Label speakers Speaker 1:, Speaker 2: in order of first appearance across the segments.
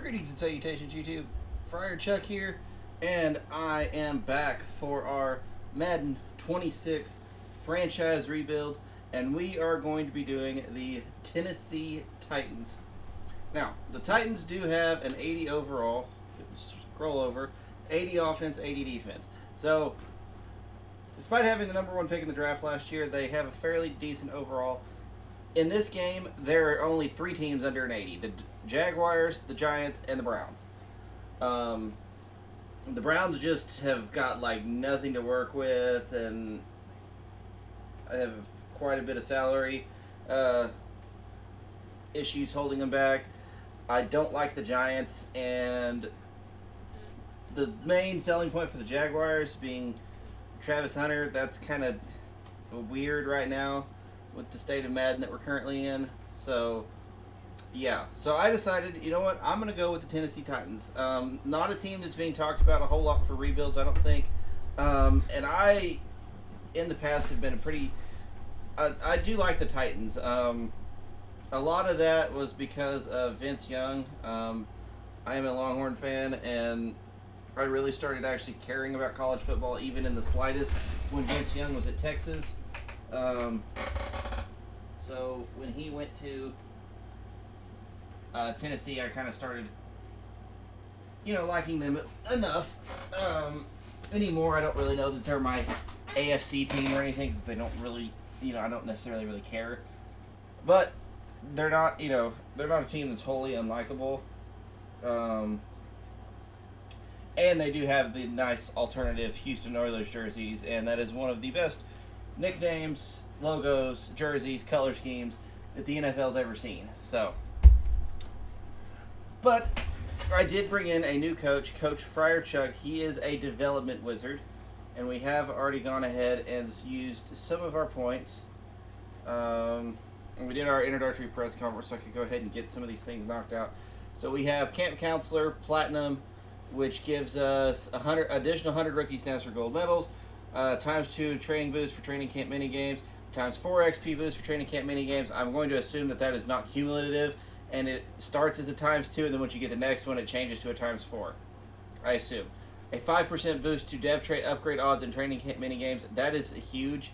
Speaker 1: Greetings and salutations, YouTube. Friar Chuck here, and I am back for our Madden 26 franchise rebuild, and we are going to be doing the Tennessee Titans. Now, the Titans do have an 80 overall, scroll over, 80 offense, 80 defense. So, despite having the number one pick in the draft last year, they have a fairly decent overall. In this game, there are only three teams under an 80. The Jaguars, the Giants, and the Browns. The Browns just have got like nothing to work with and have quite a bit of salary issues holding them back. I don't like the Giants, and the main selling point for the Jaguars being Travis Hunter. That's kind of weird right now with the state of Madden that we're currently in. So, yeah. So I decided, you know what? I'm going to go with the Tennessee Titans. Not a team that's being talked about a whole lot for rebuilds, I don't think. And I, in the past, have been a pretty... I do like the Titans. A lot of that was because of Vince Young. I am a Longhorn fan, and I really started actually caring about college football, even in the slightest, when Vince Young was at Texas. So when he went to Tennessee, I kind of started, liking them enough. Anymore, I don't really know that they're my AFC team or anything, because they don't really, I don't necessarily really care. But they're not, they're not a team that's wholly unlikable. And they do have the nice alternative Houston Oilers jerseys, and that is one of the best nicknames, logos, jerseys, color schemes that the NFL's ever seen. So, but I did bring in a new coach, Coach Friar Chuck. He is a development wizard, and we have already gone ahead and used some of our points. And we did our introductory press conference, so I could go ahead and get some of these things knocked out. So we have Camp Counselor Platinum, which gives us additional 100 rookie snaps for gold medals, times 2 training boost for training camp mini games, times 4 XP boost for training camp mini games. I'm going to assume that that is not cumulative, and it starts as a times 2, and then once you get the next one, it changes to a times 4. I assume. A 5% boost to dev trait upgrade odds in training camp mini games. That is huge.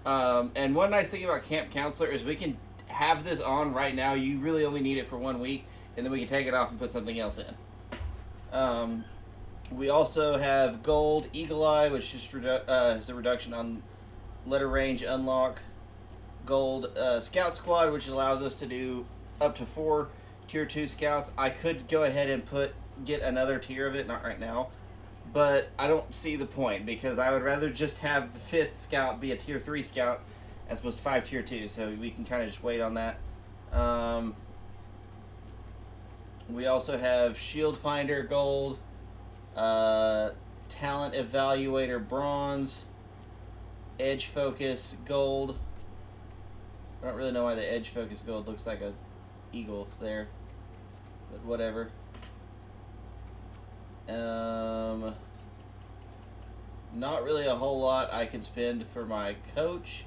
Speaker 1: And one nice thing about Camp Counselor is we can have this on right now. You really only need it for 1 week, and then we can take it off and put something else in. We also have Gold Eagle Eye, which is has a reduction on letter range unlock. Gold Scout Squad, which allows us to do up to 4 Tier 2 Scouts. I could go ahead and get another tier of it, not right now, but I don't see the point, because I would rather just have the 5th Scout be a Tier 3 Scout as opposed to 5 Tier 2, so we can kind of just wait on that. We also have Shield Finder Gold, Talent Evaluator Bronze, Edge Focus Gold. I don't really know why the Edge Focus Gold looks like a eagle there, but whatever. Not really a whole lot I can spend for my coach.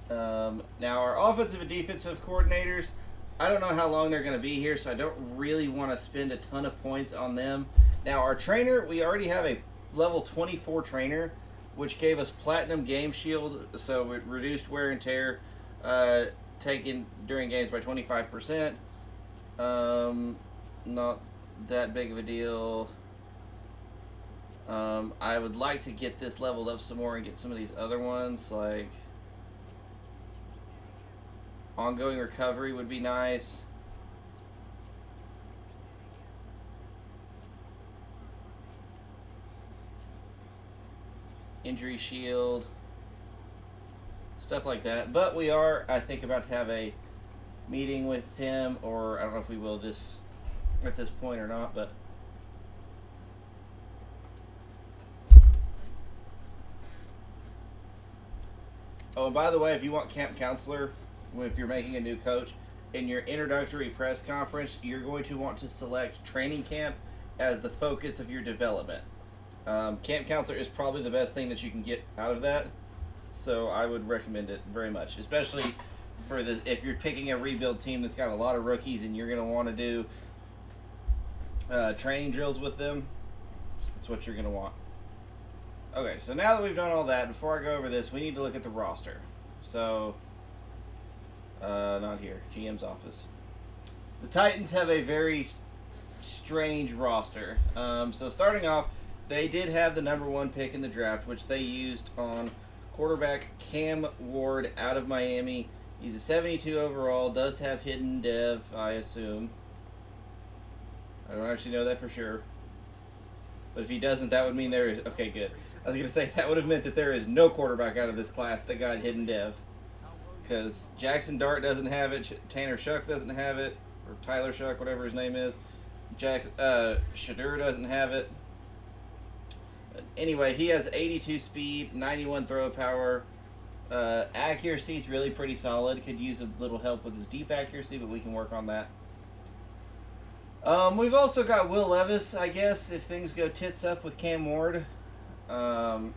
Speaker 1: Now our offensive and defensive coordinators, I don't know how long they're going to be here, so I don't really want to spend a ton of points on them. Now, our trainer, we already have a level 24 trainer, which gave us Platinum Game Shield, so it reduced wear and tear taken during games by 25%. Not that big of a deal. I would like to get this leveled up some more and get some of these other ones, like Ongoing Recovery would be nice. Injury Shield. Stuff like that. But we are, I think, about to have a meeting with him, or I don't know if we will at this point or not, but oh, and by the way, if you want Camp Counselor, if you're making a new coach, in your introductory press conference, you're going to want to select training camp as the focus of your development. Camp Counselor is probably the best thing that you can get out of that, so I would recommend it very much, especially for if you're picking a rebuild team that's got a lot of rookies and you're going to want to do training drills with them. That's what you're going to want. Okay, so now that we've done all that, before I go over this, we need to look at the roster. So, not here, GM's office. The Titans have a very strange roster. So starting off, they did have the #1 pick in the draft, which they used on quarterback Cam Ward out of Miami. He's a 72 overall, does have hidden dev, I assume. I don't actually know that for sure. But if he doesn't, that would mean there is... Okay, good. I was going to say, that would have meant that there is no quarterback out of this class that got hidden dev. Because Jackson Dart doesn't have it, Tanner Shuck doesn't have it, or Tyler Shuck, whatever his name is. Shadur doesn't have it. But anyway, he has 82 speed, 91 throw power. Accuracy is really pretty solid. Could use a little help with his deep accuracy, but we can work on that. We've also got Will Levis, I guess, if things go tits up with Cam Ward. And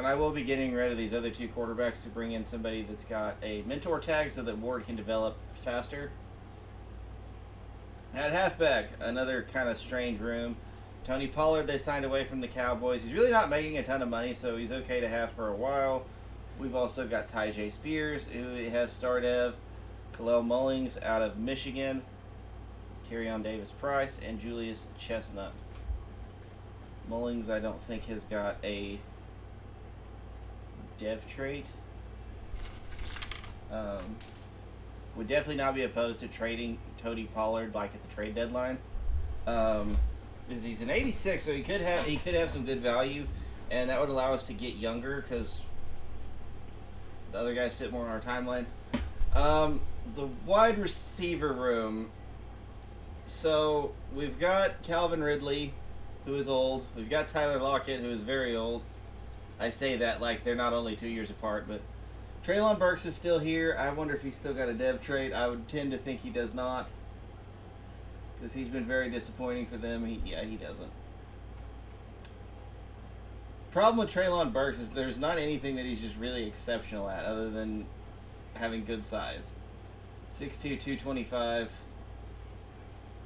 Speaker 1: I will be getting rid of these other 2 quarterbacks to bring in somebody that's got a mentor tag so that Ward can develop faster. At halfback, another kind of strange room. Tony Pollard, they signed away from the Cowboys. He's really not making a ton of money, so he's okay to have for a while. We've also got Tyjae Spears, who has star dev. Kalel Mullings out of Michigan. Tyrion Davis-Price, and Julius Chestnut. Mullings, I don't think, has got a dev trait. Would definitely not be opposed to trading Tony Pollard like at the trade deadline. Because he's an 86, so he could have some good value, and that would allow us to get younger because the other guys fit more in our timeline. The wide receiver room. So, we've got Calvin Ridley, who is old. We've got Tyler Lockett, who is very old. I say that like they're not only 2 years apart, but Treylon Burks is still here. I wonder if he's still got a dev trait. I would tend to think he does not, because he's been very disappointing for them. He doesn't. Problem with Treylon Burks is there's not anything that he's just really exceptional at other than having good size. 6'2", 225.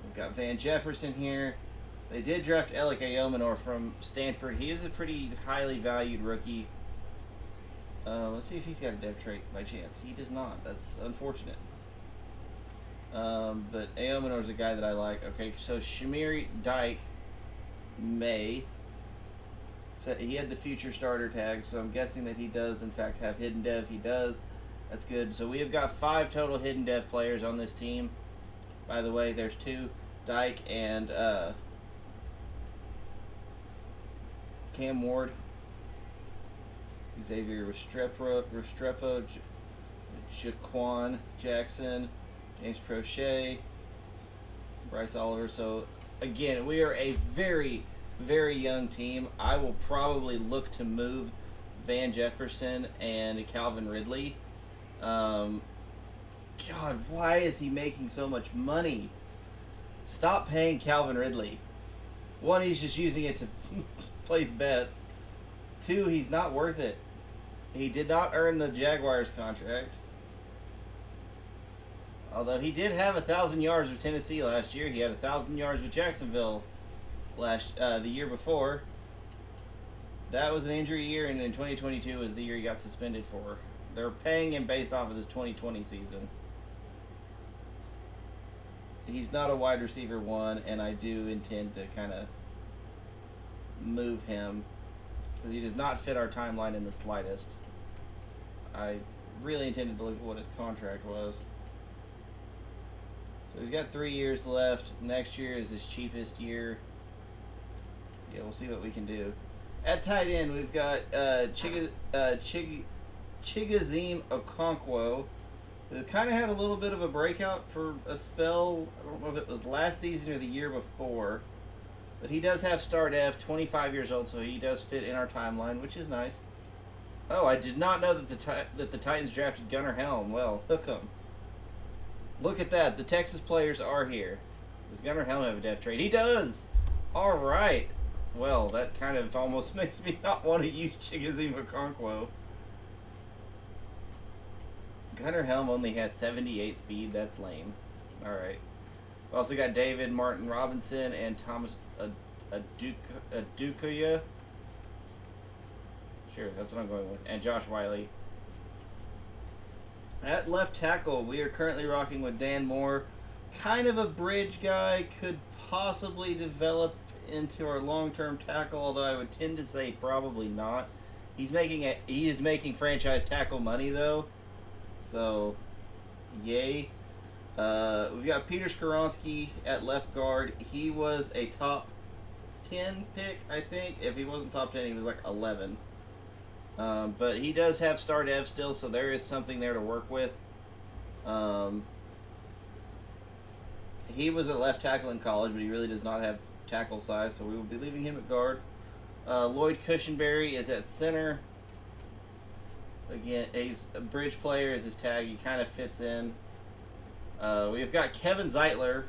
Speaker 1: We've got Van Jefferson here. They did draft Alec Ayomanor from Stanford. He is a pretty highly valued rookie. Let's see if he's got a dev trait by chance. He does not. That's unfortunate. But Ayomanor is a guy that I like. Okay, so Shamir Dyke may. So he had the future starter tag, so I'm guessing that he does, in fact, have hidden dev. He does. That's good. So we have got 5 total hidden dev players on this team. By the way, there's 2, Dyke and Cam Ward, Xavier Restrepo, Jaquan Jackson, James Prochet, Bryce Oliver. So, again, we are a very, very young team. I will probably look to move Van Jefferson and Calvin Ridley. God, why is he making so much money? Stop paying Calvin Ridley. 1, he's just using it to place bets. 2, he's not worth it. He did not earn the Jaguars contract. Although he did have 1,000 yards with Tennessee last year. He had 1,000 yards with Jacksonville the year before. That was an injury year, and in 2022 was the year he got suspended for. They're paying him based off of his 2020 season. He's not a wide receiver 1, and I do intend to kind of move him because he does not fit our timeline in the slightest. I really intended to look at what his contract was. So he's got 3 years left. Next year is his cheapest year. Yeah, we'll see what we can do. At tight end, we've got Chigoziem Okonkwo, who kind of had a little bit of a breakout for a spell. I don't know if it was last season or the year before. But he does have star dev, 25 years old, so he does fit in our timeline, which is nice. Oh, I did not know that the Titans drafted Gunnar Helm. Well, hook 'em. Look at that. The Texas players are here. Does Gunnar Helm have a dev trait? He does! All right. Well, that kind of almost makes me not want to use Chigoziem Okonkwo. Gunnar Helm only has 78 speed. That's lame. All right. We also got David Martin Robinson and Thomas Adukuya. Sure, that's what I'm going with. And Josh Wiley. At left tackle, we are currently rocking with Dan Moore. Kind of a bridge guy, could possibly develop into our long-term tackle, although I would tend to say probably not. He is making franchise tackle money though, so yay. We've got Peter Skoronski at left guard. He was a top 10 pick, I think. If he wasn't top 10, he was like 11. But he does have star dev still, so there is something there to work with. He was a left tackle in college, but he really does not have tackle size, so we will be leaving him at guard. Lloyd Cushenberry is at center. Again, he's a bridge player is his tag. He kind of fits in. We've got Kevin Zeitler,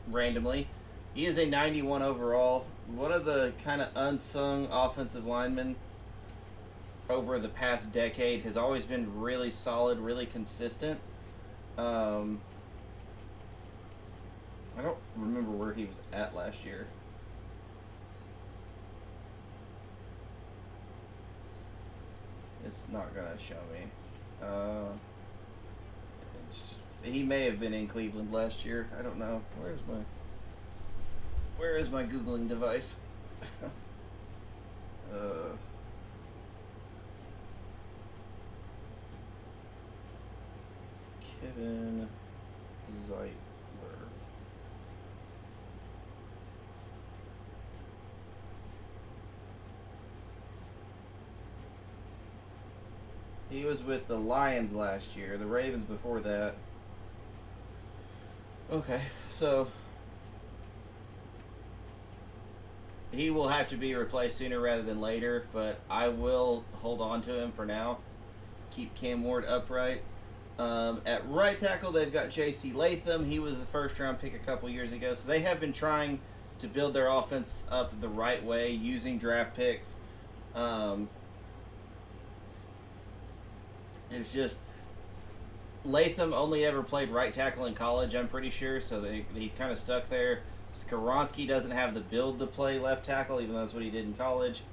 Speaker 1: randomly. He is a 91 overall. One of the kind of unsung offensive linemen over the past decade. Has always been really solid, really consistent. I don't remember where he was at last year. It's not going to show me. He may have been in Cleveland last year. I don't know. Where is my Googling device? Kevin Zeitler. He was with the Lions last year, the Ravens before that. Okay, so he will have to be replaced sooner rather than later, but I will hold on to him for now. Keep Cam Ward upright. At right tackle, they've got J.C. Latham. He was the first-round pick a couple years ago, so they have been trying to build their offense up the right way using draft picks. It's just Latham only ever played right tackle in college, I'm pretty sure, so he's kind of stuck there. Skoronski doesn't have the build to play left tackle, even though that's what he did in college.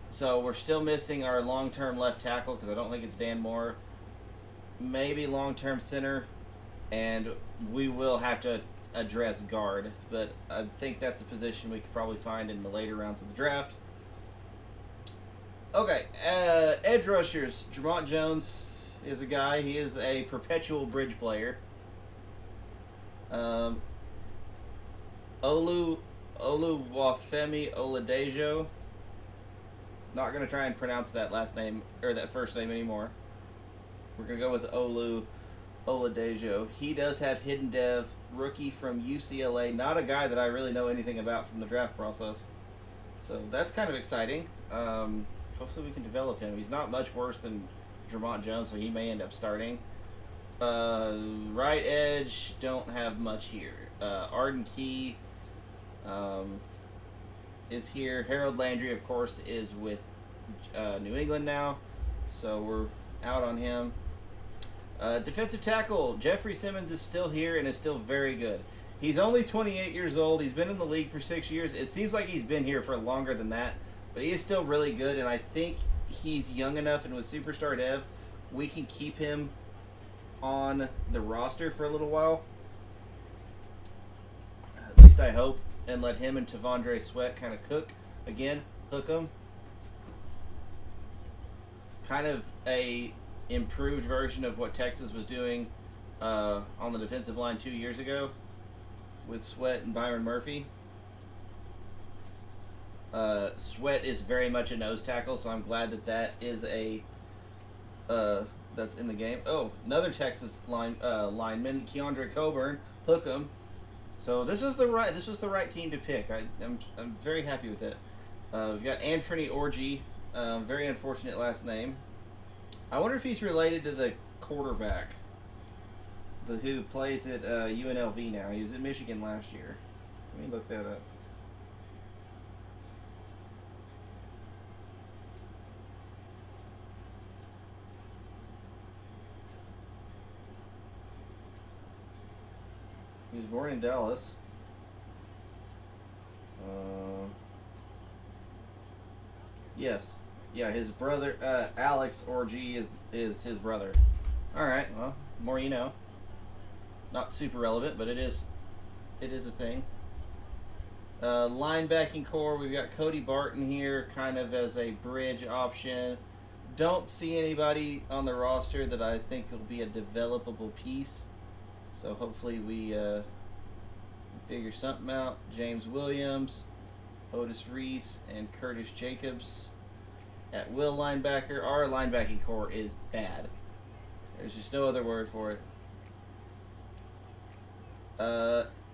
Speaker 1: So we're still missing our long-term left tackle because I don't think it's Dan Moore. Maybe long-term center, and we will have to address guard, but I think that's a position we could probably find in the later rounds of the draft. Okay, edge rushers. Jermont Jones is a guy. He is a perpetual bridge player. Oluwafemi Oladejo. Not going to try and pronounce that last name, or that first name anymore. We're going to go with Oladejo. He does have hidden dev, rookie from UCLA. Not a guy that I really know anything about from the draft process. So that's kind of exciting. Hopefully we can develop him. He's not much worse than Jermont Jones, so he may end up starting. Right edge, don't have much here. Arden Key is here. Harold Landry, of course, is with New England now, so we're out on him. Defensive tackle, Jeffrey Simmons is still here and is still very good. He's only 28 years old. He's been in the league for 6 years. It seems like he's been here for longer than that, but he is still really good, and I think he's young enough, and with Superstar Dev, we can keep him on the roster for a little while. At least I hope, and let him and Tavondre Sweat kind of cook. Again, hook them. Kind of a improved version of what Texas was doing on the defensive line 2 years ago with Sweat and Byron Murphy. Sweat is very much a nose tackle, so I'm glad that is that's in the game. Oh, another Texas lineman, Keandre Coburn, hook him. So this was the right team to pick. I'm very happy with it. We've got Anthony Orji, very unfortunate last name. I wonder if he's related to the quarterback, who plays at UNLV now. He was at Michigan last year. Let me look that up. He was born in Dallas. Yes. Yeah, his brother, Alex Orji is his brother. Alright, well, more you know. Not super relevant, but it is a thing. Linebacking core, we've got Cody Barton here kind of as a bridge option. Don't see anybody on the roster that I think will be a developable piece. So hopefully we figure something out. James Williams, Otis Reese, and Curtis Jacobs at will linebacker. Our linebacking core is bad. There's just no other word for it.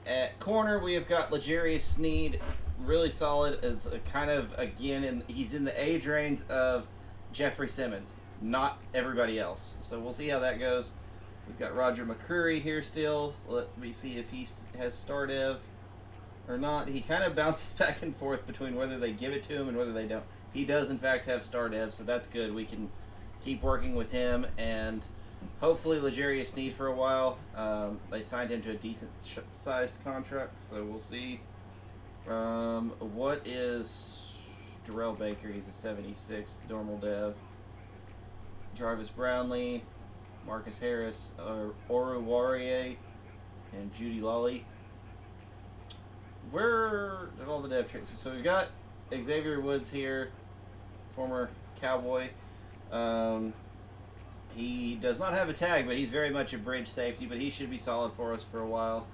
Speaker 1: At corner, we have got L'Jarius Sneed, really solid. As a kind of, again, he's in the age range of Jeffrey Simmons, not everybody else. So we'll see how that goes. We've got Roger McCreary here still. Let me see if he has StarDev or not. He kind of bounces back and forth between whether they give it to him and whether they don't. He does, in fact, have StarDev, so that's good. We can keep working with him and hopefully L'Jarius Sneed for a while. They signed him to a decent-sized contract, so we'll see. What is Darrell Baker? He's a 76 normal dev. Jarvis Brownlee, Marcus Harris, Oru Warrior, and Judy Lawley. Where did all the dev trades? So we've got Xavier Woods here, former Cowboy. He does not have a tag, but he's very much a bridge safety, but he should be solid for us for a while.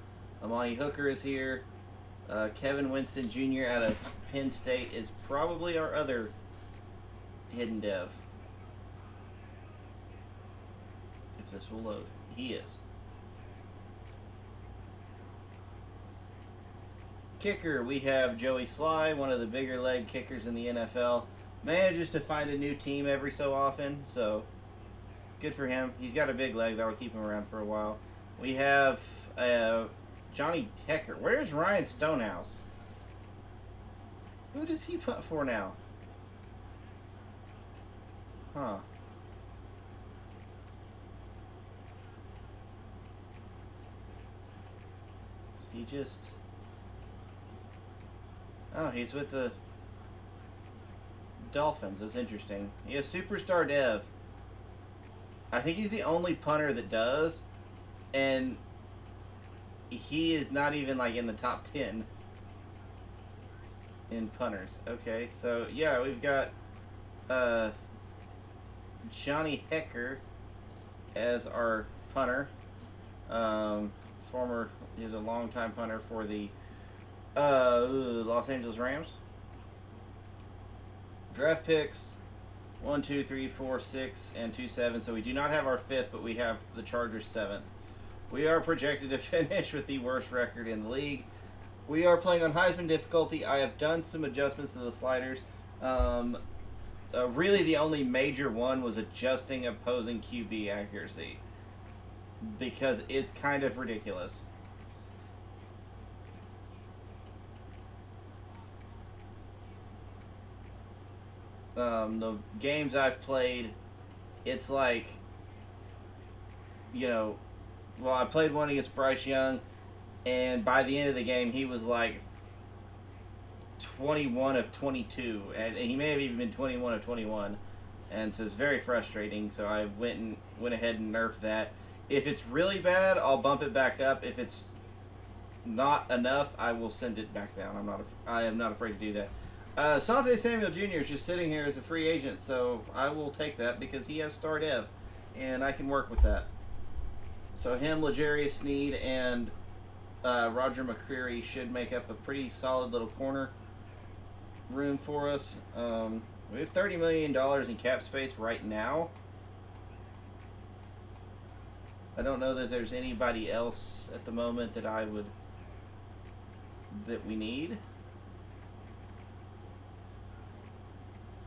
Speaker 1: Amani Hooker is here. Kevin Winston Jr. out of Penn State is probably our other hidden dev. If this will load. He is. Kicker, we have Joey Sly, one of the bigger leg kickers in the NFL. Manages to find a new team every so often, so good for him. He's got a big leg that will keep him around for a while. We have Johnny Hecker. Where's Ryan Stonehouse? Who does he punt for now? Huh. Is he just... Oh, he's with the Dolphins. That's interesting. He has Superstar Dev. I think he's the only punter that does, and he is not even like in the top 10 in punters. Okay, so yeah, we've got Johnny Hecker as our punter. He was a longtime punter for the Los Angeles Rams. Draft picks 1, 2, 3, 4, 6, and 2, 7. So we do not have our 5th, but we have the Chargers 7th. We are projected to finish with the worst record in the league. We are playing on Heisman difficulty. I have done some adjustments to the sliders. Really, the only major one was adjusting opposing QB accuracy, because it's kind of ridiculous. The games I've played, it's like, well, I played one against Bryce Young, and by the end of the game, he was like 21 of 22, and he may have even been 21 of 21, and so it's very frustrating. So I went ahead and nerfed that. If it's really bad, I'll bump it back up. If it's not enough, I will send it back down. I am not afraid to do that. Sante Samuel Jr. is just sitting here as a free agent, so I will take that because he has StarDev, and I can work with that. So him, L'Jarius Sneed, and Roger McCreary should make up a pretty solid little corner room for us. We have $30 million in cap space right now. I don't know that there's anybody else at the moment that we need.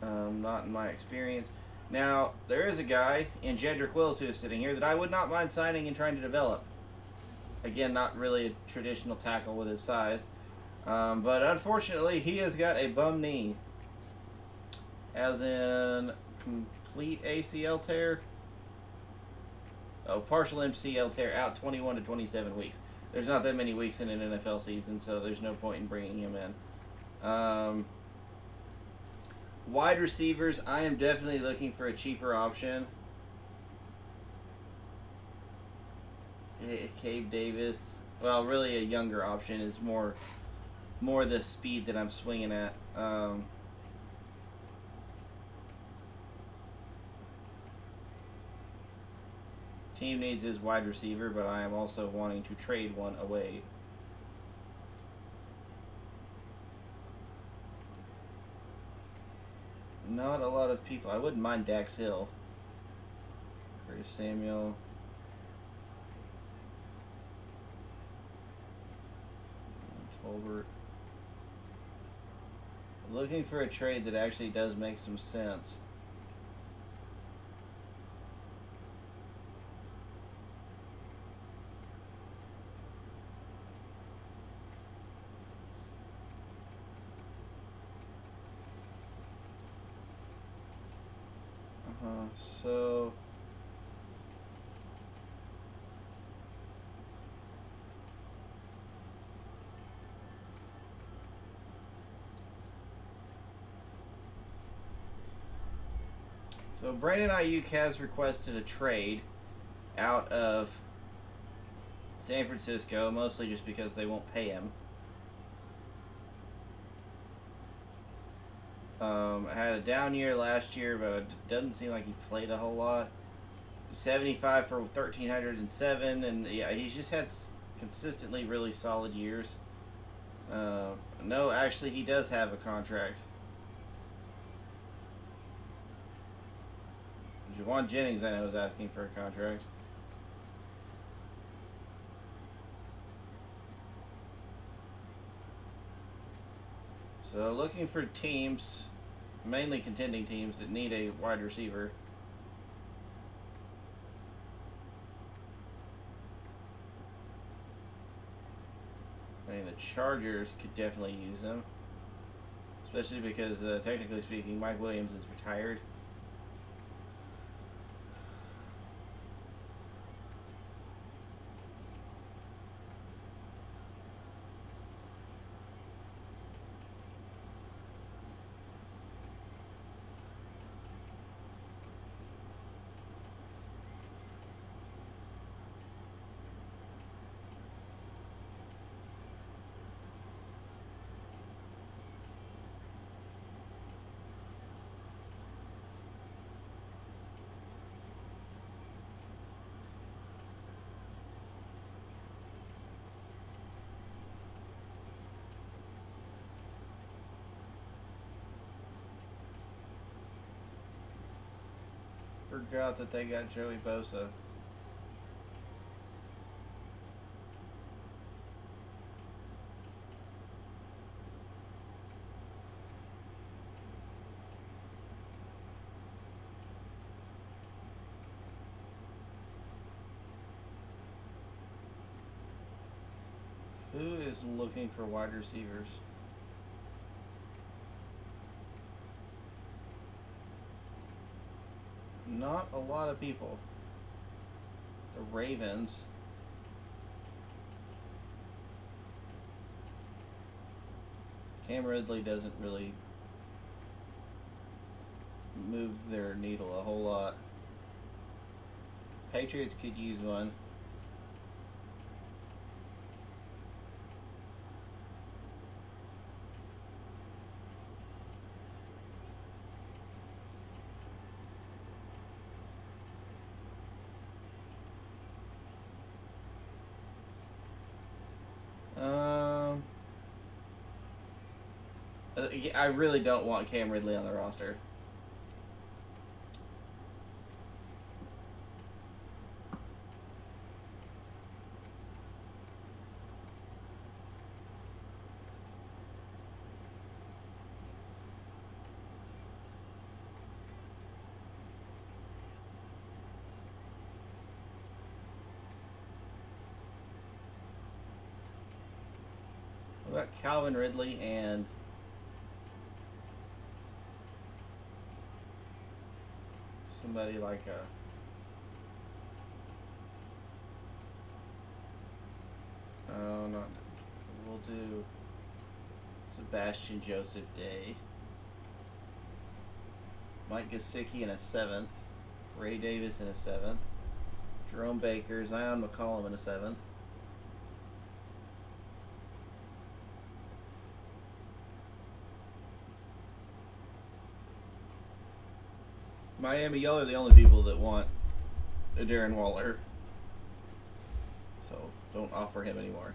Speaker 1: Not in my experience. Now, there is a guy in Jedrick Wills who is sitting here that I would not mind signing and trying to develop. Again, not really a traditional tackle with his size. But unfortunately, he has got a bum knee. As in, complete ACL tear. Oh, partial MCL tear, out 21 to 27 weeks. there's not that many weeks in an NFL season, so there's no point in bringing him in. Wide receivers, I am definitely looking for a cheaper option. Cade Davis, well, really a younger option is more the speed that I'm swinging at. Team needs his wide receiver, but I am also wanting to trade one away. Not a lot of people. I wouldn't mind Dax Hill. Curtis Samuel. Tolbert. Looking for a trade that actually does make some sense. So Brandon Ayuk has requested a trade out of San Francisco, mostly just because they won't pay him. Had a down year last year, but it doesn't seem like he played a whole lot. 75 for 1,307, and yeah, he's just had consistently really solid years. No, actually, he does have a contract. Juwan Jennings, I know, is asking for a contract. So looking for teams, mainly contending teams, that need a wide receiver. I mean, the Chargers could definitely use them. Especially because, technically speaking, Mike Williams is retired. Forgot that they got Joey Bosa. Who is looking for wide receivers? Not a lot of people. The Ravens. Cam Ridley doesn't really move their needle a whole lot. Patriots could use one. I really don't want Cam Ridley on the roster. What about Calvin Ridley and somebody like No, not. We'll do Sebastian Joseph Day. Mike Gesicki in a 7th. Ray Davis in a 7th. Jerome Baker, Zion McCollum in a 7th. Miami, y'all are the only people that want a Darren Waller. So don't offer him anymore.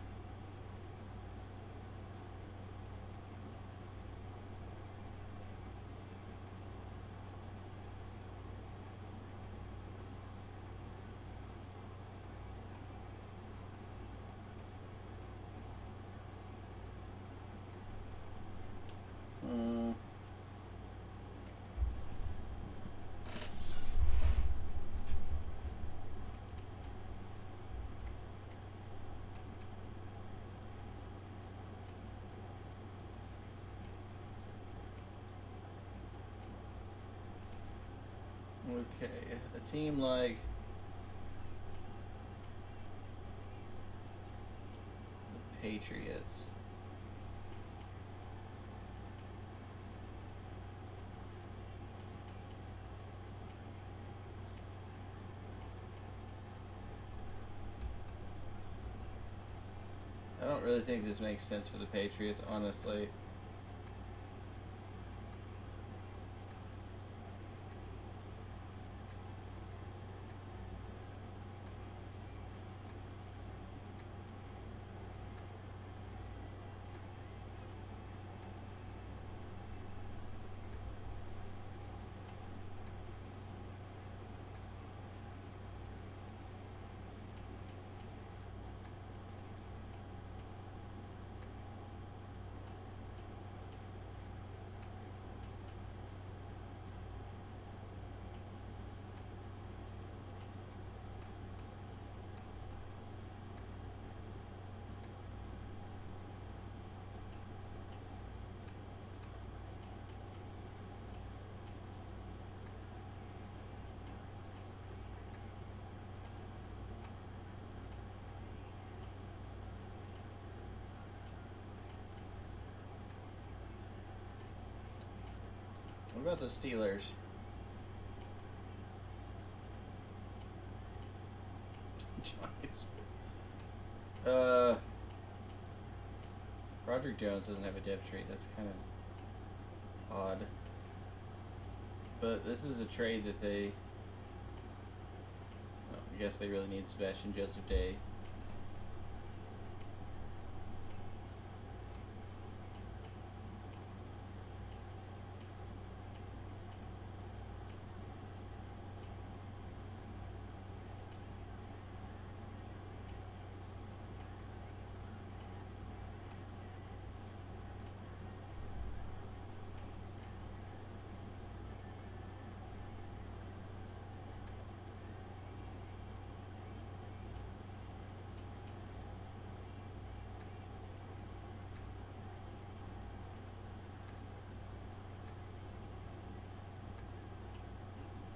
Speaker 1: Okay, a team like the Patriots. I don't really think this makes sense for the Patriots, honestly. What about the Steelers? Roderick Jones doesn't have a depth trade. That's kind of odd. But this is a trade that they... Well, I guess they really need Sebastian Joseph Day.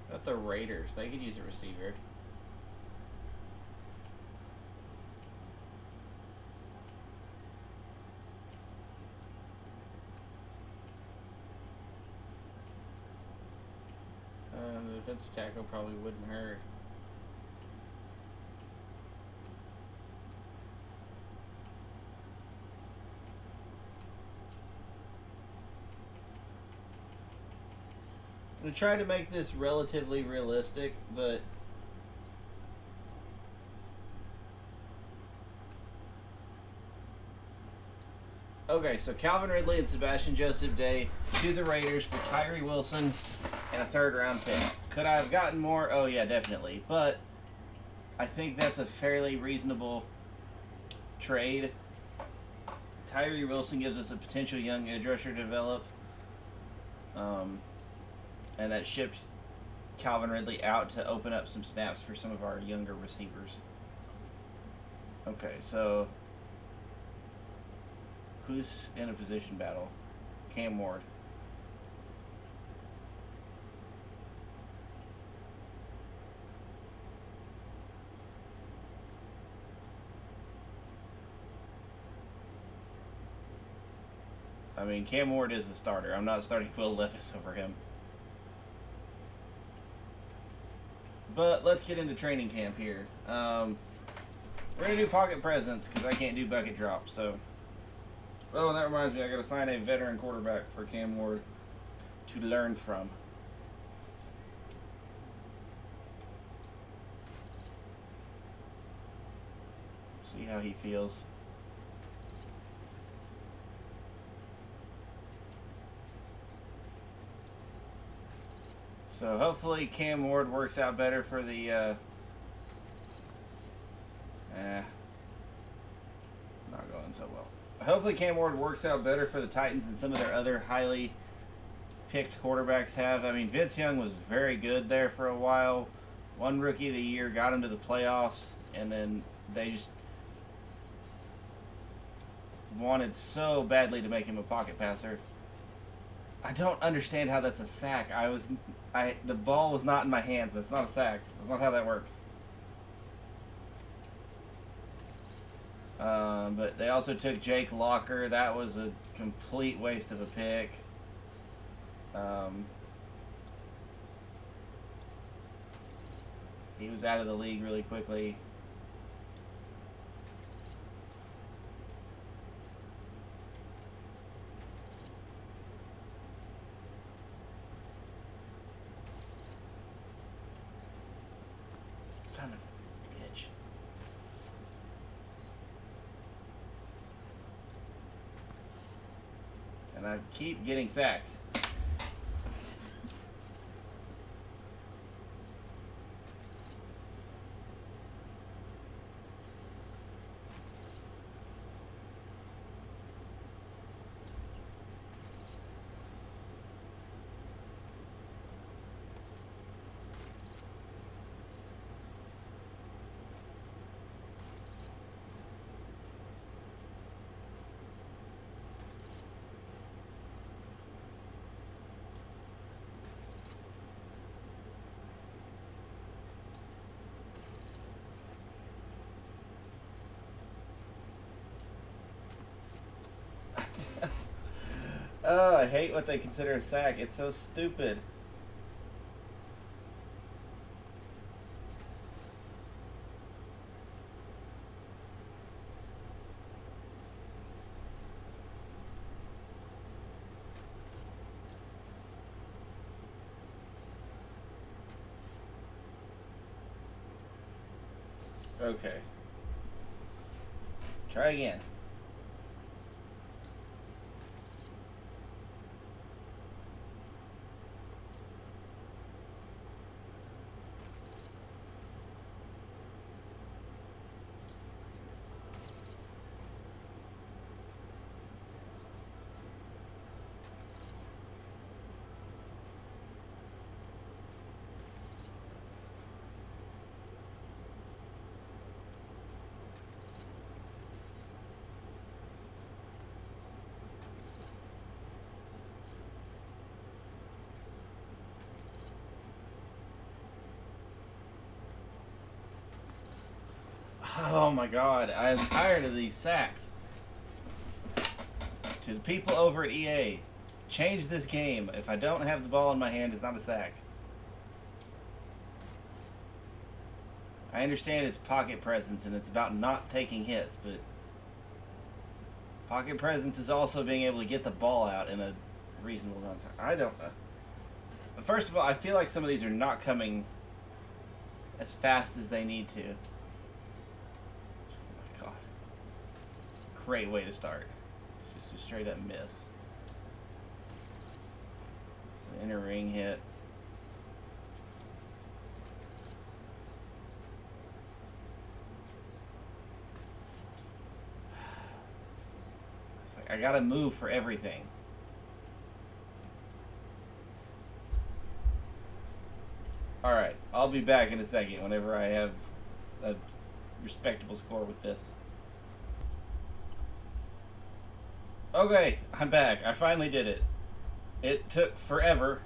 Speaker 1: What about the Raiders? They could use a receiver. The defensive tackle probably wouldn't hurt. I'm going to try to make this relatively realistic, but... Okay, so Calvin Ridley and Sebastian Joseph Day to the Raiders for Tyree Wilson and a 3rd-round pick. Could I have gotten more? Oh, yeah, definitely. But I think that's a fairly reasonable trade. Tyree Wilson gives us a potential young edge rusher to develop. And that shipped Calvin Ridley out to open up some snaps for some of our younger receivers. Okay, so... Who's in a position battle? Cam Ward. I mean, Cam Ward is the starter. I'm not starting Will Levis over him. But let's get into training camp here. We're going to do pocket presents because I can't do bucket drops. So, oh, and that reminds me, I got to sign a veteran quarterback for Cam Ward to learn from. See how he feels. So hopefully Cam Ward works out better for the not going so well. Hopefully Cam Ward works out better for the Titans than some of their other highly picked quarterbacks have. I mean, Vince Young was very good there for a while. Won Rookie of the Year, got him to the playoffs, and then they just wanted so badly to make him a pocket passer. I don't understand how that's a sack. The ball was not in my hands. That's not a sack. That's not how that works. But they also took Jake Locker. That was a complete waste of a pick. He was out of the league really quickly. Son of a bitch. And I keep getting sacked. Oh, I hate what they consider a sack. It's so stupid. Okay. Try again. Oh my god, I'm tired of these sacks. To the people over at EA, change this game. If I don't have the ball in my hand, it's not a sack. I understand it's pocket presence and it's about not taking hits, but pocket presence is also being able to get the ball out in a reasonable amount of time. I don't know. First of all, I feel like some of these are not coming as fast as they need to. Oh my god. Great way to start. Just a straight up miss. It's an inner ring hit. It's like I gotta move for everything. Alright, I'll be back in a second whenever I have a respectable score with this. Okay, I'm back. I finally did it. It took forever,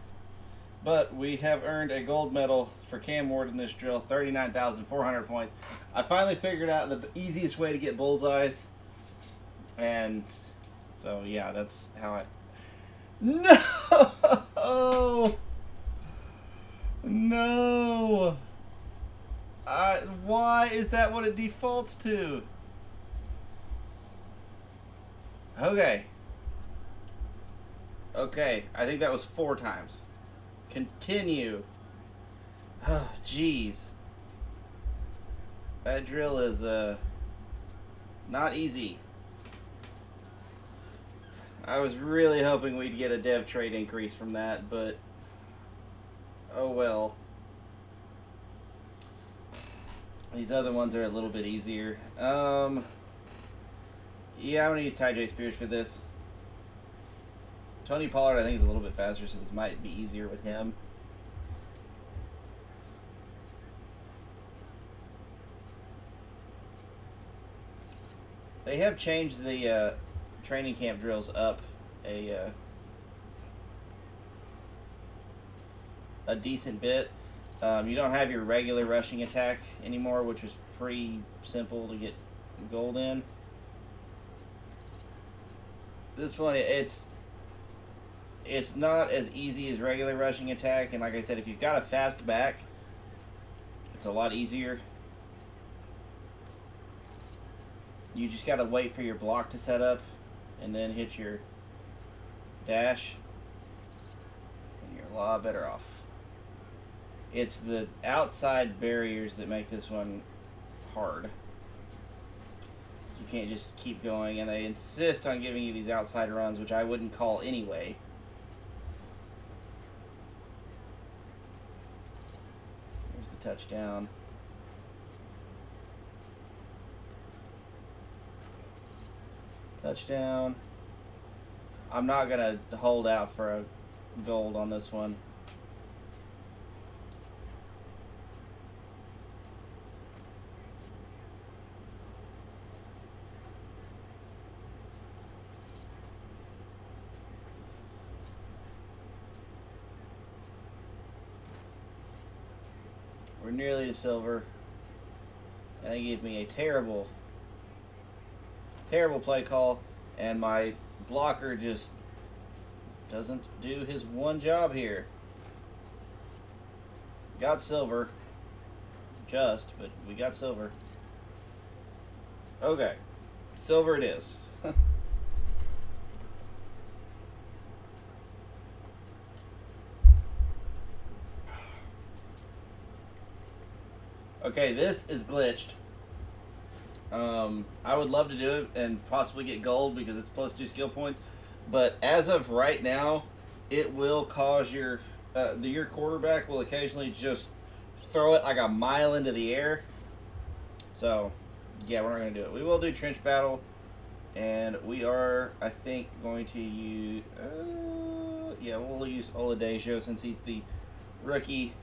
Speaker 1: but we have earned a gold medal for Cam Ward in this drill, 39,400 points. I finally figured out the easiest way to get bullseyes, and So yeah, that's how I. No, no. Why is that what it defaults to? Okay. Okay, I think that was 4 times. Continue. Oh, jeez. That drill is not easy. I was really hoping we'd get a dev trade increase from that, but oh well. These other ones are a little bit easier. Yeah, I'm gonna use Ty J Spears for this. Tony Pollard, I think, is a little bit faster, so this might be easier with him. They have changed the training camp drills up a decent bit. You don't have your regular rushing attack anymore, which was pretty simple to get gold in. This one, it's not as easy as regular rushing attack, and like I said, if you've got a fast back, it's a lot easier. You just gotta wait for your block to set up, and then hit your dash, and you're a lot better off. It's the outside barriers that make this one hard. You can't just keep going, and they insist on giving you these outside runs, which I wouldn't call anyway. Here's the touchdown. Touchdown. I'm not going to hold out for a gold on this one. We're nearly to silver. And they gave me a terrible play call, and my blocker just doesn't do his one job here. Got silver. Just, but we got silver. Okay. Silver it is. Okay, this is glitched. I would love to do it and possibly get gold because it's +2 skill points, but as of right now, it will cause your quarterback will occasionally just throw it like a mile into the air. So, yeah, we're not going to do it. We will do trench battle, and we are, I think, going to use yeah, we'll use Oladejo since he's the rookie.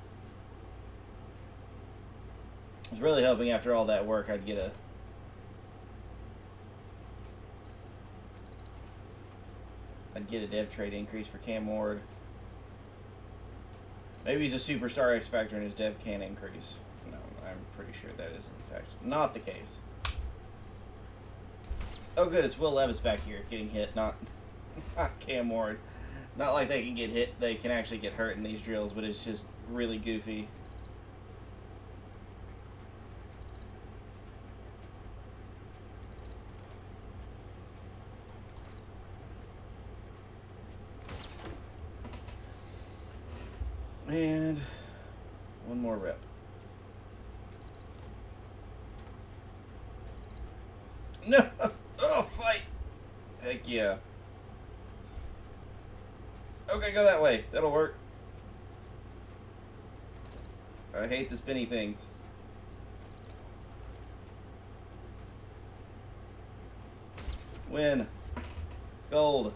Speaker 1: I was really hoping after all that work I'd get a dev trade increase for Cam Ward. Maybe he's a superstar X Factor and his dev can increase. No, I'm pretty sure that is in fact not the case. Oh good, it's Will Levis back here getting hit, not Cam Ward. Not like they can get hit, they can actually get hurt in these drills, but it's just really goofy. And one more rep. No! Oh, fight! Heck yeah. Okay, go that way. That'll work. I hate the spinny things. Win. Gold.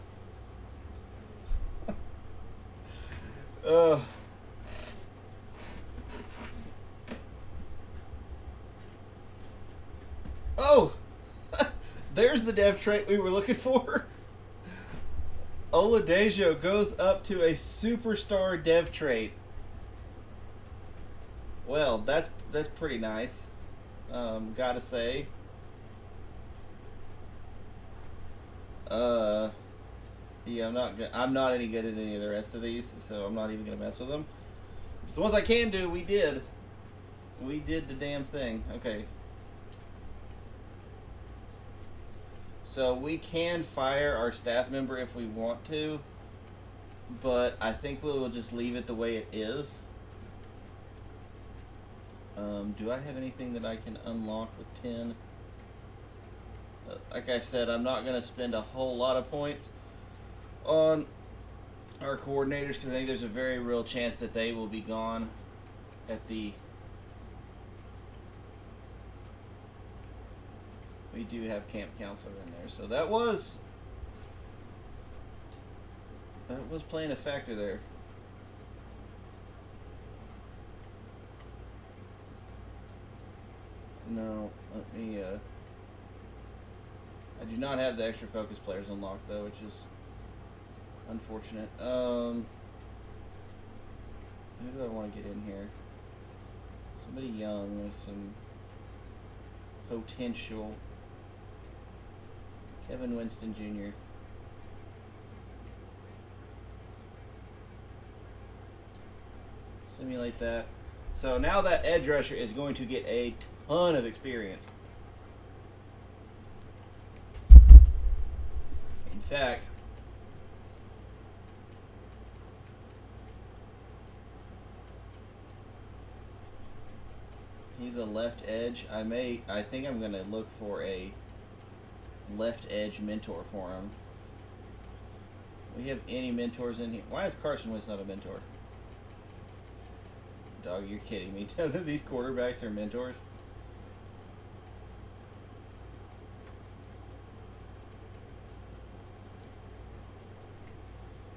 Speaker 1: Ugh. Oh! There's the dev trait we were looking for. Oladejo goes up to a superstar dev trait. Well, that's pretty nice. Gotta say. Yeah, I'm not any good at any of the rest of these, so I'm not even gonna mess with them. The ones I can do, we did. We did the damn thing. Okay. So we can fire our staff member if we want to, but I think we will just leave it the way it is. Do I have anything that I can unlock with 10? Like I said, I'm not going to spend a whole lot of points on our coordinators because I think there's a very real chance that they will be gone at the... We do have camp counselor in there, so that was playing a factor there. No, let me, I do not have the extra focus players unlocked, though, which is unfortunate. Who do I want to get in here? Somebody young with some potential. Kevin Winston Jr. Simulate that. So now that edge rusher is going to get a ton of experience. In fact, he's a left edge. I think I'm gonna look for a left edge mentor for him. We have any mentors in here? Why is Carson Wentz not a mentor? Dog, you're kidding me. None of these quarterbacks are mentors.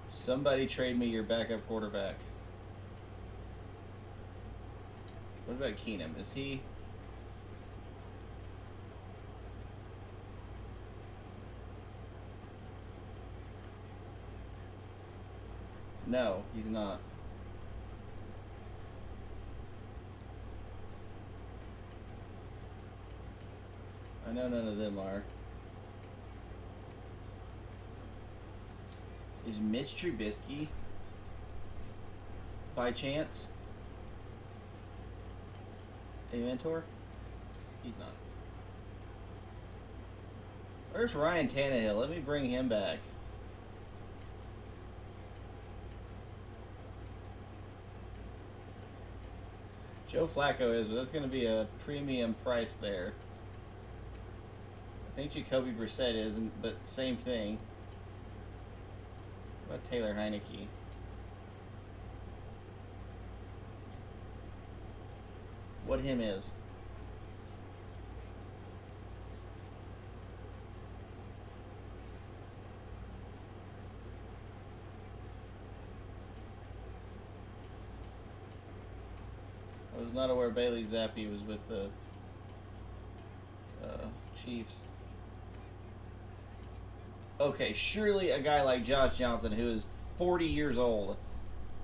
Speaker 1: Somebody trade me your backup quarterback. What about Keenum? Is he... No, he's not. I know none of them are. Is Mitch Trubisky by chance a mentor? He's not. Where's Ryan Tannehill? Let me bring him back. Joe Flacco is, but that's going to be a premium price there. I think Jacoby Brissett isn't, but same thing. What about Taylor Heineke? What him is? I was not aware Bailey Zappi was with the Chiefs. Okay, surely a guy like Josh Johnson, who is 40 years old,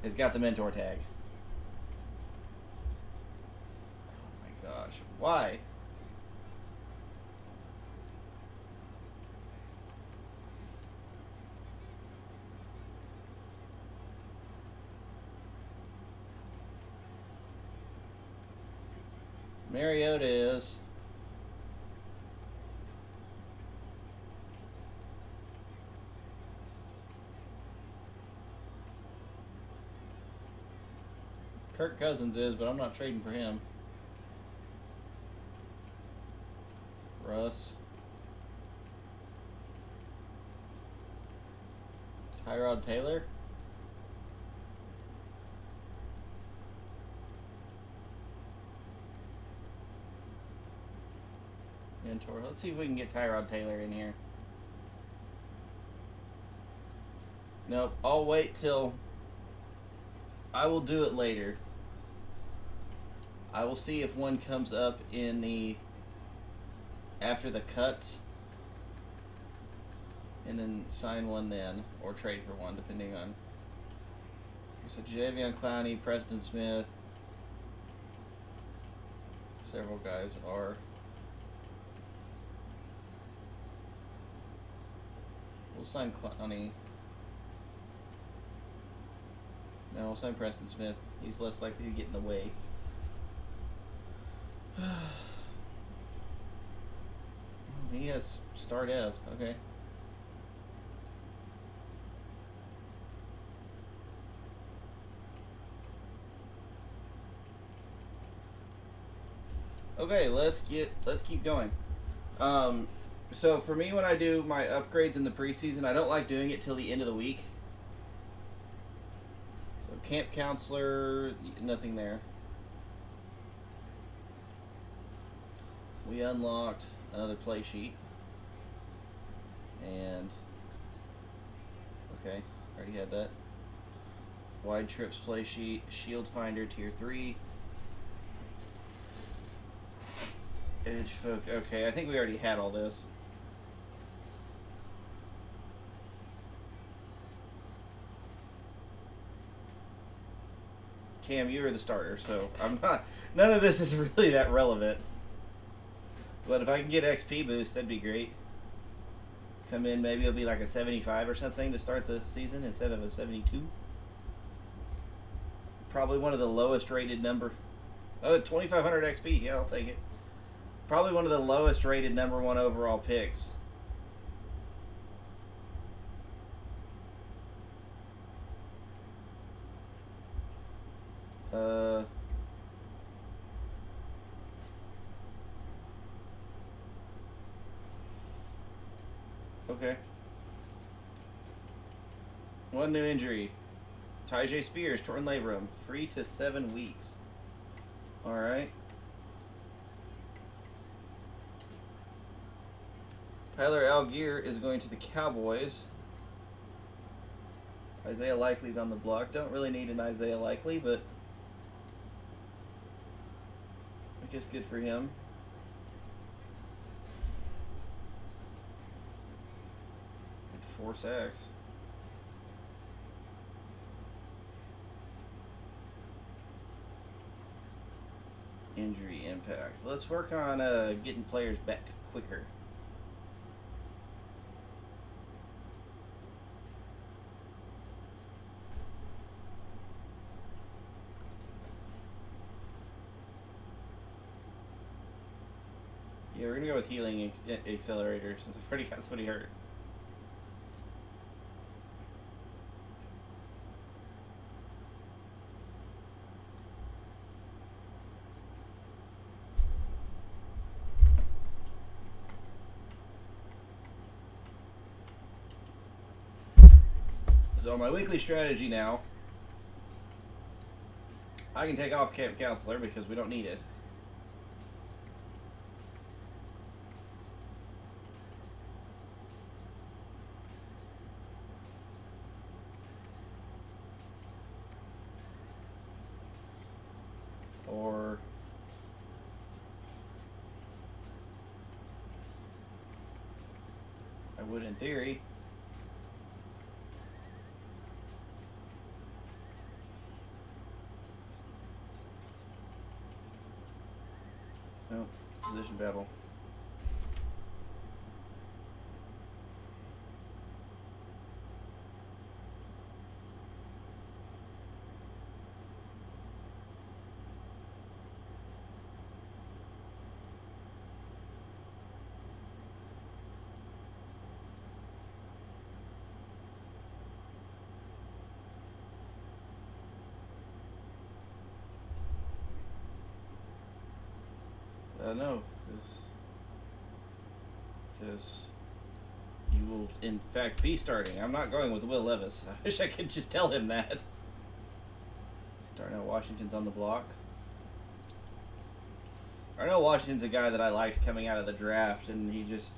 Speaker 1: has got the mentor tag. Oh my gosh. Why? Mariota is. Kirk Cousins is, but I'm not trading for him. Russ. Tyrod Taylor. Mentor. Let's see if we can get Tyrod Taylor in here. Nope. I'll wait till... I will do it later. I will see if one comes up in the... after the cuts. And then sign one then. Or trade for one, depending on... So Jadeveon Clowney, Preston Smith. Several guys are... We'll sign Clowney. No, we'll sign Preston Smith. He's less likely to get in the way. He has star dev. Okay. Okay, let's keep going. So for me, when I do my upgrades in the preseason, I don't like doing it till the end of the week. So camp counselor, nothing there. We unlocked another play sheet. And okay, already had that. Wide trips play sheet, shield finder tier 3. Edge folk. Okay, I think we already had all this. Cam, you are the starter, so I'm not. None of this is really that relevant. But if I can get XP boost, that'd be great. Come in, maybe it'll be like a 75 or something to start the season instead of a 72. Probably one of the lowest rated number. Oh, 2,500 XP. Yeah, I'll take it. Probably one of the lowest rated number 1 overall picks. Okay. One new injury. Tyjae Spears, torn labrum, 3 to 7 weeks. All right. Tyler Algier is going to the Cowboys. Isaiah Likely's on the block. Don't really need an Isaiah Likely, but I guess good for him. Good 4 sacks. Injury impact. Let's work on getting players back quicker. Yeah, we're gonna go with healing accelerator since I've already got somebody hurt. So my weekly strategy now, I can take off camp counselor because we don't need it. Or I would in theory. No, position battle. No, because you will in fact be starting. I'm not going with Will Levis. I wish I could just tell him that. Darnell Washington's on the block. Darnell Washington's a guy that I liked coming out of the draft, and he just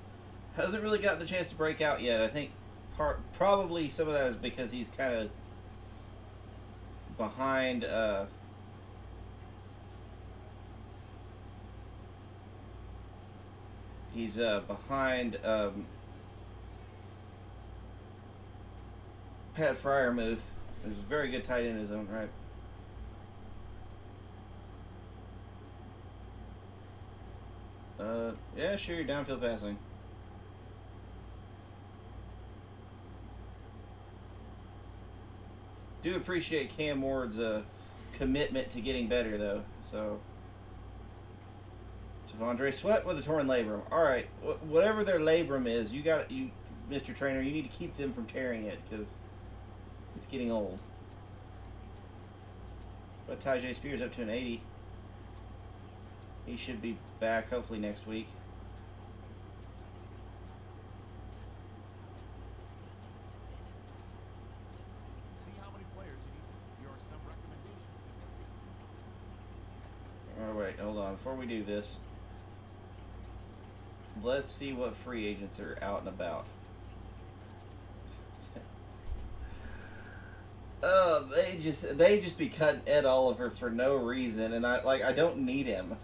Speaker 1: hasn't really gotten the chance to break out yet. I think probably some of that is because he's kind of behind. He's behind Pat Fryermuth, who's a very good tight end in his own right. Yeah, sure, downfield passing. Do appreciate Cam Ward's commitment to getting better, though. So, T'Vondre Sweat with a torn labrum. All right, whatever their labrum is, you, Mr. Trainer, you need to keep them from tearing it because it's getting old. But Tyjae Spears up to an 80. He should be back hopefully next week.
Speaker 2: See how many players you need. Here are some recommendations.
Speaker 1: Oh wait, hold on. Before we do this, let's see what free agents are out and about. Oh, they just be cutting Ed Oliver for no reason, and I don't need him.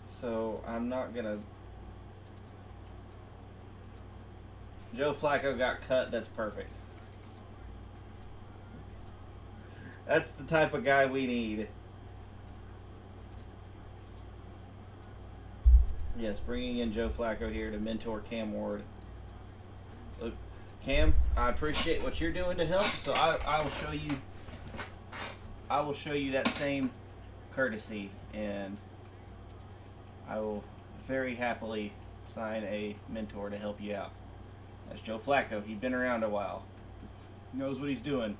Speaker 1: So I'm not gonna. Joe Flacco got cut. That's perfect. That's the type of guy we need. Yes, bringing in Joe Flacco here to mentor Cam Ward. Look, Cam, I appreciate what you're doing to help, so I will show you. I will show you that same courtesy, and I will very happily sign a mentor to help you out. That's Joe Flacco. He's been around a while. He knows what he's doing.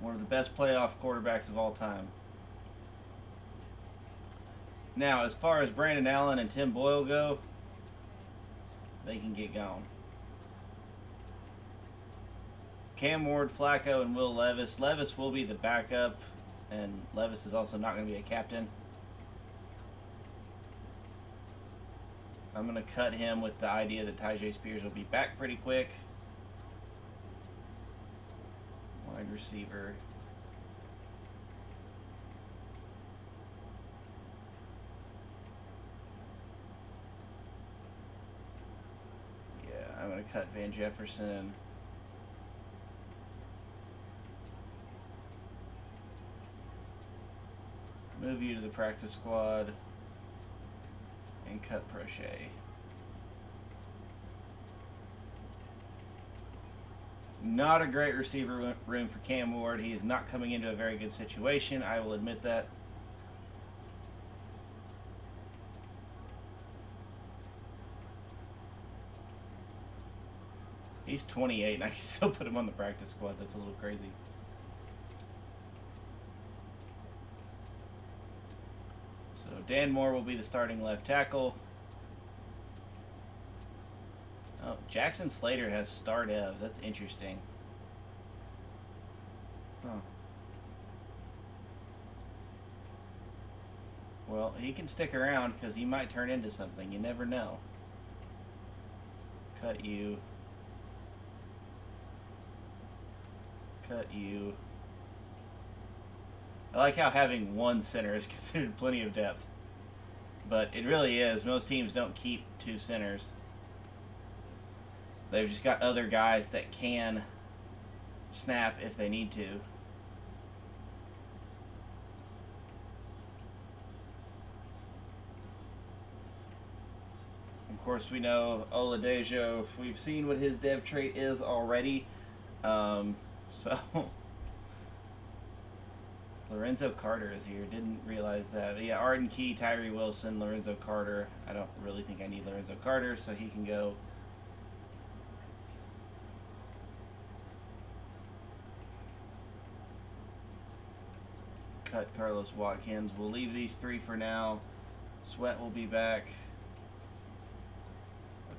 Speaker 1: One of the best playoff quarterbacks of all time. Now, as far as Brandon Allen and Tim Boyle go, they can get gone. Cam Ward, Flacco, and Will Levis. Levis will be the backup, and Levis is also not going to be a captain. I'm going to cut him with the idea that Tyjae Spears will be back pretty quick. Wide receiver. Yeah, I'm going to cut Van Jefferson. Move you to the practice squad. And cut Prochet. Not a great receiver room for Cam Ward. He is not coming into a very good situation. I will admit that. He's 28 and I can still put him on the practice squad. That's a little crazy. So Dan Moore will be the starting left tackle. Oh, Jackson Slater has start Ev. That's interesting. Huh. Well, he can stick around because he might turn into something. You never know. Cut you. Cut you. I like how having one center is considered plenty of depth. But it really is. Most teams don't keep two centers. They've just got other guys that can snap if they need to. Of course, we know Oladejo. We've seen what his dev trait is already. So Lorenzo Carter is here. Didn't realize that. But yeah, Arden Key, Tyree Wilson, Lorenzo Carter. I don't really think I need Lorenzo Carter, so he can go. Cut Carlos Watkins. We'll leave these three for now. Sweat will be back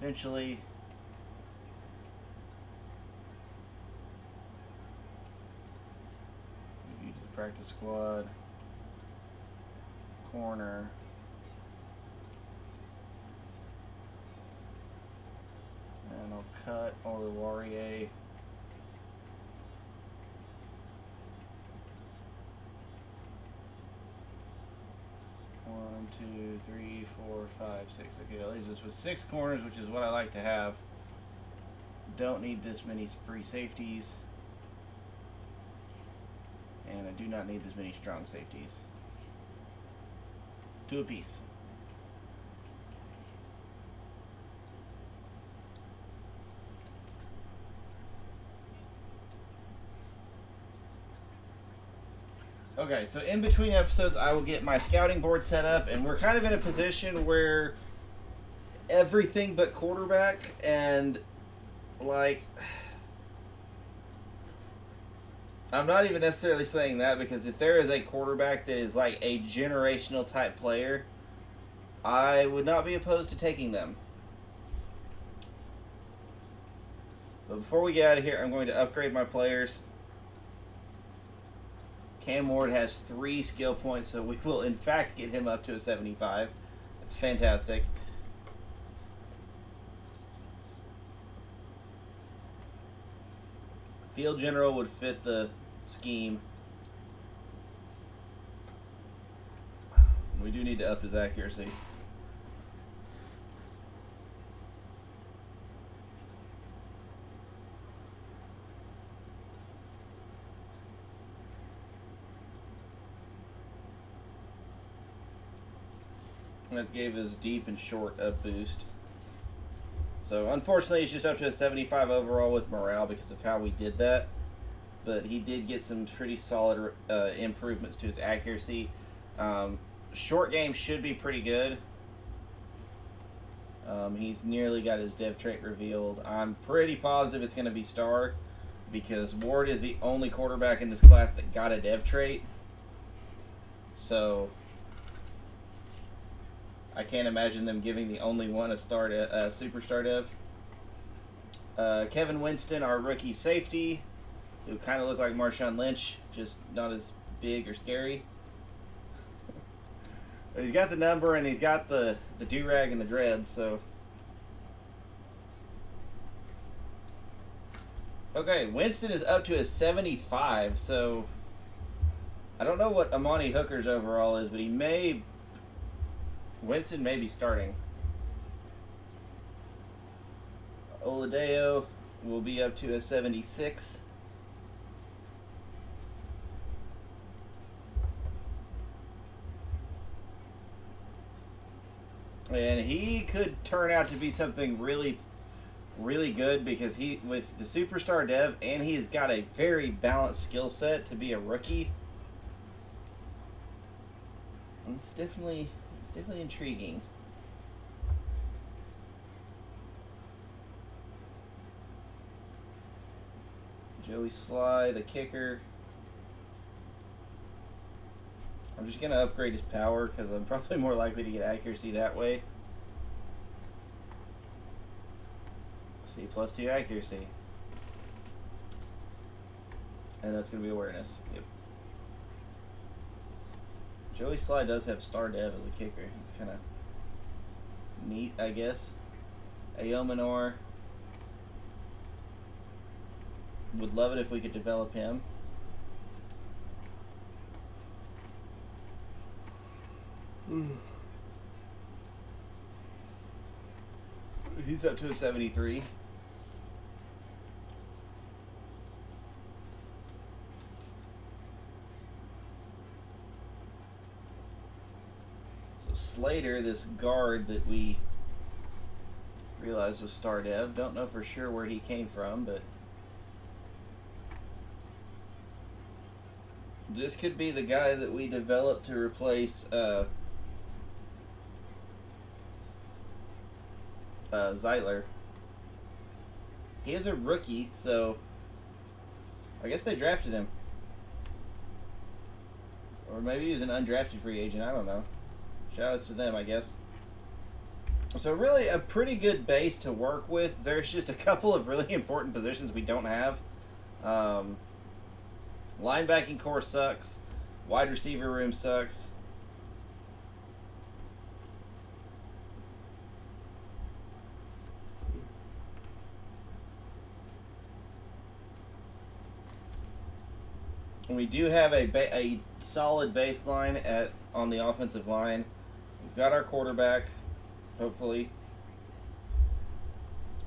Speaker 1: eventually. Move you to the practice squad. Corner. And I'll cut Oluwarie. One, two, three, four, five, six. Okay, that leaves us with 6 corners, which is what I like to have. Don't need this many free safeties. And I do not need this many strong safeties. 2 apiece. Okay, so in between episodes, I will get my scouting board set up, and we're kind of in a position where everything but quarterback, and like, I'm not even necessarily saying that, because if there is a quarterback that is like a generational type player, I would not be opposed to taking them. But before we get out of here, I'm going to upgrade my players. Cam Ward has 3 skill points, so we will in fact get him up to a 75. That's fantastic. Field General would fit the scheme. We do need to up his accuracy. That gave his deep and short a boost. So unfortunately, he's just up to a 75 overall with morale because of how we did that. But he did get some pretty solid improvements to his accuracy. Short game should be pretty good. He's nearly got his dev trait revealed. I'm pretty positive it's going to be star, because Ward is the only quarterback in this class that got a dev trait. So I can't imagine them giving the only one a superstar dev. Kevin Winston, our rookie safety, who kind of looked like Marshawn Lynch, just not as big or scary. But he's got the number, and he's got the do-rag and the dreads, so. Okay, Winston is up to a 75, so I don't know what Amani Hooker's overall is, but Winston may be starting. Oladeo will be up to a 76. And he could turn out to be something really, really good, because he, with the superstar dev, and he's got a very balanced skill set to be a rookie. It's definitely intriguing. Joey Sly, the kicker. I'm just going to upgrade his power, because I'm probably more likely to get accuracy that way. C +2 accuracy. And that's going to be awareness. Yep. Joey Sly does have star dev as a kicker. It's kind of neat, I guess. Ayomanor. Would love it if we could develop him. He's up to a 73. So Slater, this guard that we realized was star dev, don't know for sure where he came from, but this could be the guy that we developed to replace Zeitler. He is a rookie, so I guess they drafted him. Or maybe he was an undrafted free agent, I don't know. Shoutouts to them, I guess. So really a pretty good base to work with. There's just a couple of really important positions we don't have. Linebacking core sucks. Wide receiver room sucks. We do have a solid baseline on the offensive line. We've got our quarterback, hopefully.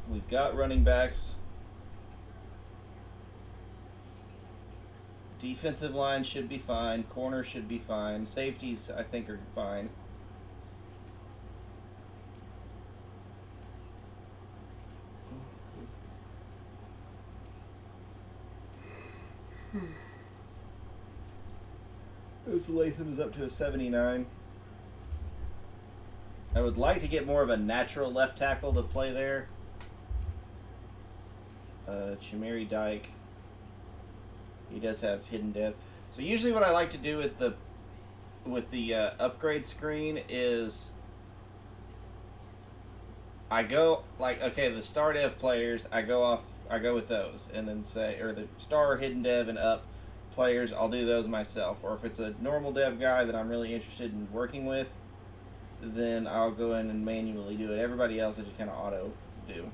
Speaker 1: We've got running backs. Defensive line should be fine. Corner should be fine. Safeties, I think, are fine. This Latham is up to a 79. I would like to get more of a natural left tackle to play there. Chimeri Dyke. He does have hidden depth. So usually what I like to do with the upgrade screen is I go like, okay, the star dev players, I go with those, and then say, or the star, hidden dev, and up players, I'll do those myself. Or if it's a normal dev guy that I'm really interested in working with, then I'll go in and manually do it. Everybody else I just kind of auto do.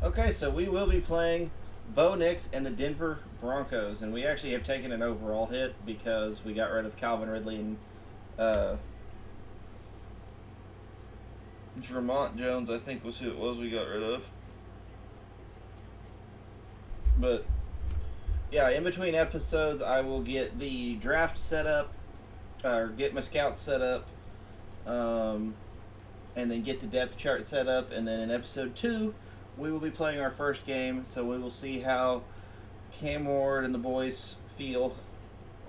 Speaker 1: Okay, so we will be playing Bo Nix and the Denver Broncos, and we actually have taken an overall hit because we got rid of Calvin Ridley and Dramont Jones, I think was who it was we got rid of. But yeah, in between episodes, I will get the draft set up, or get my scouts set up, and then get the depth chart set up, and then in episode 2, we will be playing our first game, so we will see how Cam Ward and the boys feel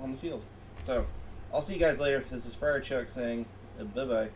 Speaker 1: on the field. So, I'll see you guys later. This is Friar Chuck saying bye-bye.